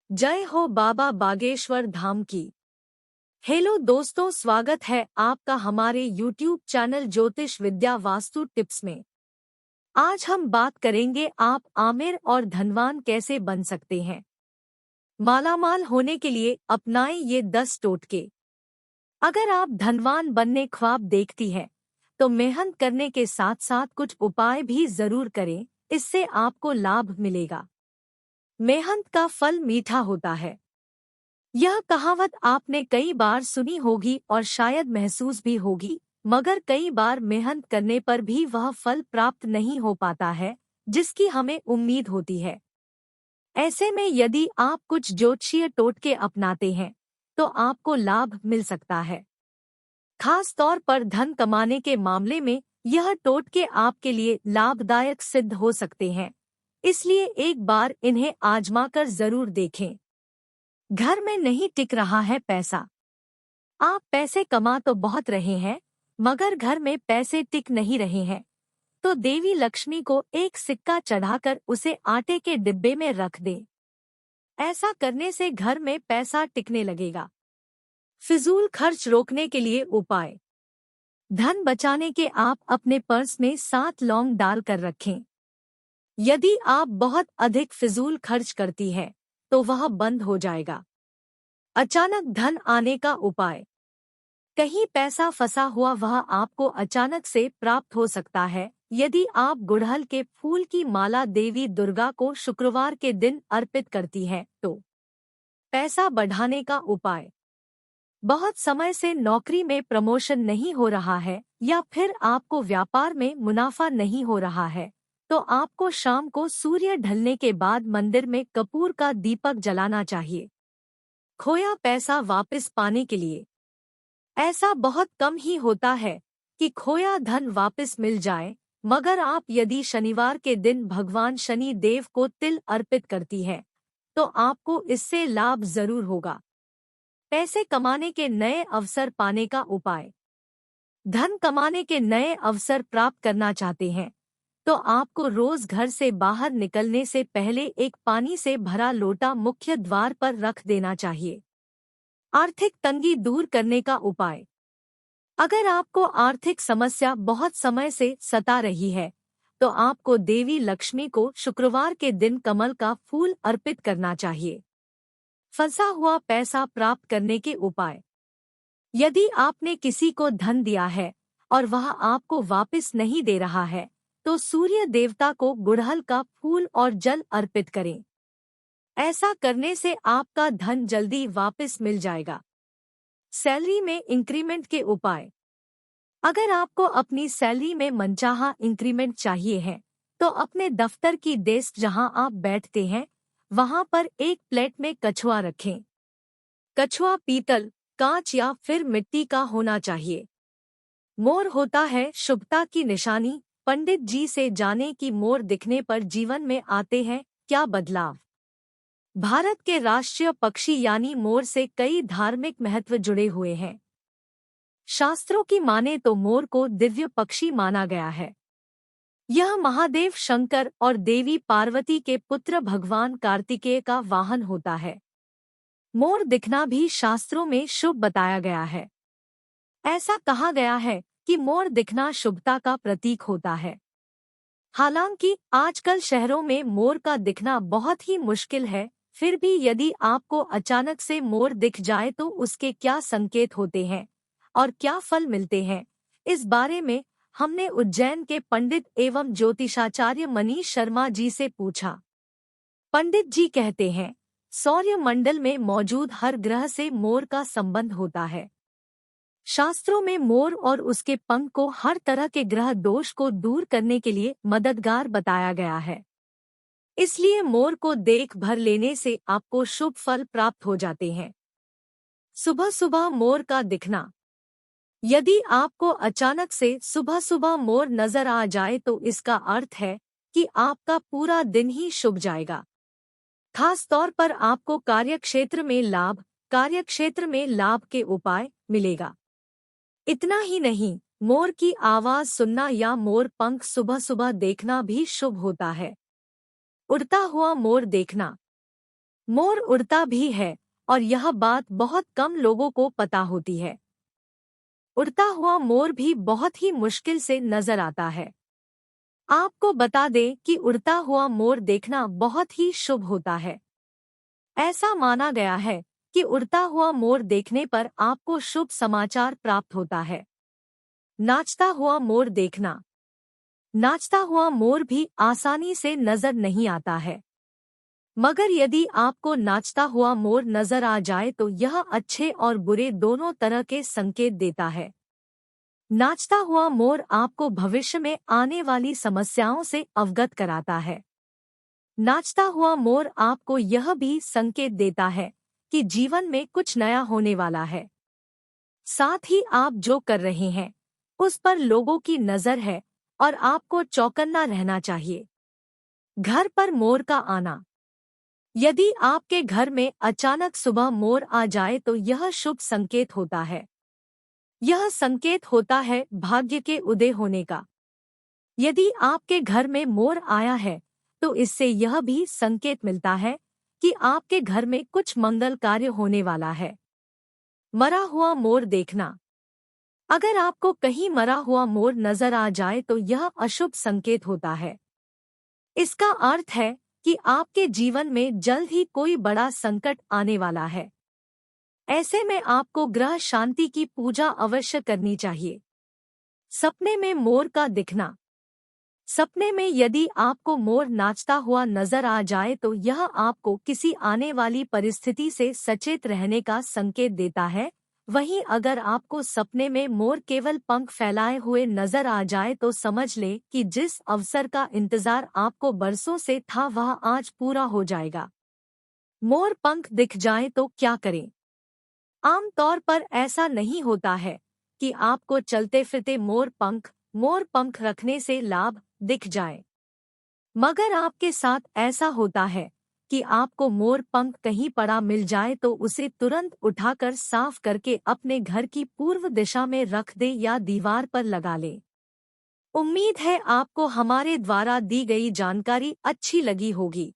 जय हो बाबा बागेश्वर धाम की। हेलो दोस्तों, स्वागत है आपका हमारे यूट्यूब चैनल ज्योतिष विद्या वास्तु टिप्स में। आज हम बात करेंगे आप आमिर और धनवान कैसे बन सकते हैं। मालामाल होने के लिए अपनाएं ये 10 टोटके। अगर आप धनवान बनने ख्वाब देखती हैं तो मेहनत करने के साथ साथ कुछ उपाय भी जरूर करें, इससे आपको लाभ मिलेगा। मेहनत का फल मीठा होता है। यह कहावत आपने कई बार सुनी होगी और शायद महसूस भी होगी, मगर कई बार मेहनत करने पर भी वह फल प्राप्त नहीं हो पाता है जिसकी हमें उम्मीद होती है। ऐसे में यदि आप कुछ ज्योतिषीय टोटके अपनाते हैं तो आपको लाभ मिल सकता है। खास तौर पर धन कमाने के मामले में यह टोटके आपके लिए लाभदायक सिद्ध हो सकते हैं, इसलिए एक बार इन्हें आजमाकर जरूर देखें। घर में नहीं टिक रहा है पैसा। आप पैसे कमा तो बहुत रहे हैं, मगर घर में पैसे टिक नहीं रहे हैं, तो देवी लक्ष्मी को एक सिक्का चढ़ाकर उसे आटे के डिब्बे में रख दें। ऐसा करने से घर में पैसा टिकने लगेगा। फिजूल खर्च रोकने के लिए उपाय। धन बचाने के आप अपने पर्स में 7 लौंग डाल कर रखें। यदि आप बहुत अधिक फिजूल खर्च करती है तो वह बंद हो जाएगा। अचानक धन आने का उपाय। कहीं पैसा फंसा हुआ वह आपको अचानक से प्राप्त हो सकता है। यदि आप गुड़हल के फूल की माला देवी दुर्गा को शुक्रवार के दिन अर्पित करती हैं तो। पैसा बढ़ाने का उपाय। बहुत समय से नौकरी में प्रमोशन नहीं हो रहा है या फिर आपको व्यापार में मुनाफा नहीं हो रहा है, तो आपको शाम को सूर्य ढलने के बाद मंदिर में कपूर का दीपक जलाना चाहिए। खोया पैसा वापस पाने के लिए। ऐसा बहुत कम ही होता है कि खोया धन वापस मिल जाए, मगर आप यदि शनिवार के दिन भगवान शनि देव को तिल अर्पित करती हैं तो आपको इससे लाभ जरूर होगा। पैसे कमाने के नए अवसर पाने का उपाय। धन कमाने के नए अवसर प्राप्त करना चाहते हैं तो आपको रोज घर से बाहर निकलने से पहले एक पानी से भरा लोटा मुख्य द्वार पर रख देना चाहिए। आर्थिक तंगी दूर करने का उपाय। अगर आपको आर्थिक समस्या बहुत समय से सता रही है तो आपको देवी लक्ष्मी को शुक्रवार के दिन कमल का फूल अर्पित करना चाहिए। फंसा हुआ पैसा प्राप्त करने के उपाय। यदि आपने किसी को धन दिया है और वह आपको वापस नहीं दे रहा है तो सूर्य देवता को गुड़हल का फूल और जल अर्पित करें। ऐसा करने से आपका धन जल्दी वापस मिल जाएगा। सैलरी में इंक्रीमेंट के उपाय। अगर आपको अपनी सैलरी में मनचाहा इंक्रीमेंट चाहिए है तो अपने दफ्तर की डेस्क जहां आप बैठते हैं वहां पर एक प्लेट में कछुआ रखें। कछुआ पीतल, कांच या फिर मिट्टी का होना चाहिए। मोर होता है शुभता की निशानी। पंडित जी से जाने कि मोर दिखने पर जीवन में आते हैं क्या बदलाव। भारत के राष्ट्रीय पक्षी यानी मोर से कई धार्मिक महत्व जुड़े हुए हैं। शास्त्रों की माने तो मोर को दिव्य पक्षी माना गया है। यह महादेव शंकर और देवी पार्वती के पुत्र भगवान कार्तिकेय का वाहन होता है। मोर दिखना भी शास्त्रों में शुभ बताया गया है। ऐसा कहा गया है कि मोर दिखना शुभता का प्रतीक होता है। हालांकि आजकल शहरों में मोर का दिखना बहुत ही मुश्किल है, फिर भी यदि आपको अचानक से मोर दिख जाए तो उसके क्या संकेत होते हैं और क्या फल मिलते हैं, इस बारे में हमने उज्जैन के पंडित एवं ज्योतिषाचार्य मनीष शर्मा जी से पूछा। पंडित जी कहते हैं, सौर्य मंडल में मौजूद हर ग्रह से मोर का संबंध होता है। शास्त्रों में मोर और उसके पंख को हर तरह के ग्रह दोष को दूर करने के लिए मददगार बताया गया है। इसलिए मोर को देख भर लेने से आपको शुभ फल प्राप्त हो जाते हैं। सुबह सुबह मोर का दिखना। यदि आपको अचानक से सुबह सुबह मोर नजर आ जाए तो इसका अर्थ है कि आपका पूरा दिन ही शुभ जाएगा। खास तौर पर आपको कार्यक्षेत्र में लाभ के उपाय मिलेगा। इतना ही नहीं, मोर की आवाज सुनना या मोर पंख सुबह सुबह देखना भी शुभ होता है। उड़ता हुआ मोर देखना। मोर उड़ता भी है और यह बात बहुत कम लोगों को पता होती है। उड़ता हुआ मोर भी बहुत ही मुश्किल से नजर आता है। आपको बता दें कि उड़ता हुआ मोर देखना बहुत ही शुभ होता है। ऐसा माना गया है कि उड़ता हुआ मोर देखने पर आपको शुभ समाचार प्राप्त होता है। नाचता हुआ मोर देखना। नाचता हुआ मोर भी आसानी से नजर नहीं आता है, मगर यदि आपको नाचता हुआ मोर नजर आ जाए तो यह अच्छे और बुरे दोनों तरह के संकेत देता है। नाचता हुआ मोर आपको भविष्य में आने वाली समस्याओं से अवगत कराता है। नाचता हुआ मोर आपको यह भी संकेत देता है कि जीवन में कुछ नया होने वाला है। साथ ही आप जो कर रहे हैं उस पर लोगों की नजर है और आपको चौकन्ना रहना चाहिए। घर पर मोर का आना। यदि आपके घर में अचानक सुबह मोर आ जाए तो यह शुभ संकेत होता है। यह संकेत होता है भाग्य के उदय होने का। यदि आपके घर में मोर आया है तो इससे यह भी संकेत मिलता है कि आपके घर में कुछ मंगल कार्य होने वाला है। मरा हुआ मोर देखना। अगर आपको कहीं मरा हुआ मोर नजर आ जाए तो यह अशुभ संकेत होता है। इसका अर्थ है कि आपके जीवन में जल्द ही कोई बड़ा संकट आने वाला है। ऐसे में आपको ग्रह शांति की पूजा अवश्य करनी चाहिए। सपने में मोर का दिखना। सपने में यदि आपको मोर नाचता हुआ नजर आ जाए तो यह आपको किसी आने वाली परिस्थिति से सचेत रहने का संकेत देता है। वहीं अगर आपको सपने में मोर केवल पंख फैलाए हुए नजर आ जाए तो समझ ले कि जिस अवसर का इंतजार आपको बरसों से था वह आज पूरा हो जाएगा। मोर पंख दिख जाए तो क्या करें? आम तौर पर ऐसा नहीं होता है कि आपको चलते फिरते मोर पंख रखने से लाभ दिख जाए, मगर आपके साथ ऐसा होता है कि आपको मोर पंख कहीं पड़ा मिल जाए तो उसे तुरंत उठाकर साफ करके अपने घर की पूर्व दिशा में रख दे या दीवार पर लगा ले। उम्मीद है आपको हमारे द्वारा दी गई जानकारी अच्छी लगी होगी।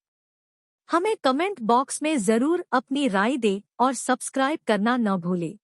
हमें कमेंट बॉक्स में जरूर अपनी राय दें और सब्सक्राइब करना न भूलें।